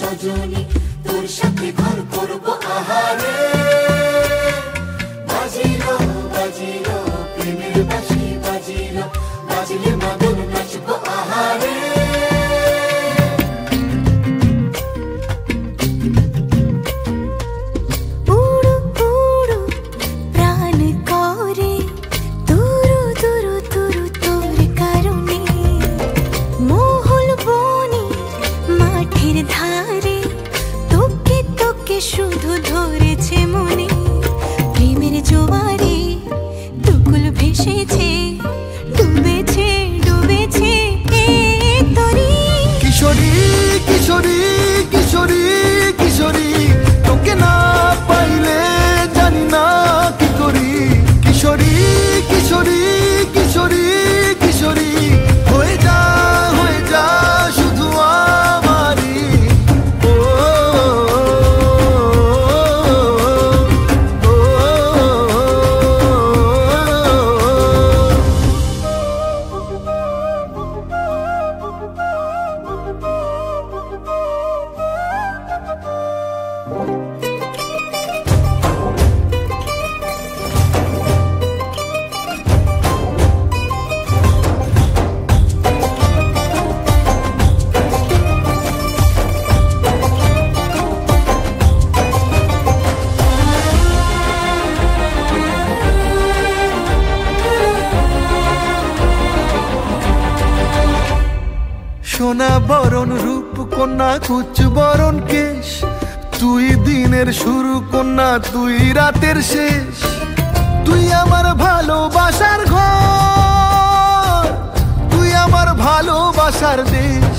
রজনী, তোর সাথে ঘর করবো আহারে। বাজিলো বাজিলো প্রেমের বাঁশি বাজিলো, বাজলে মদন নাচবো আহারে। শুধু ধরেছে মনে প্রেমের জোয়ারে, দুকুল ভেসেছে, ডুবেছে ডুবেছে তরি। কিশোরী কিশোরী কিশোরী কিশোরী, তোকে না পাইলে জানি না কি করি। কিশোরী কিশোরী কিশোরী কিশোরী, হয়ে যা শুধু আমারই। সোনা বরণ রূপ কন্যা, কুচ বরণ কেশ, তুই দিনের শুরু কন্যা, তুই রাতের শেষ। তুই আমার ভালোবাসার ঘর, তুই আমার ভালোবাসার দেশ।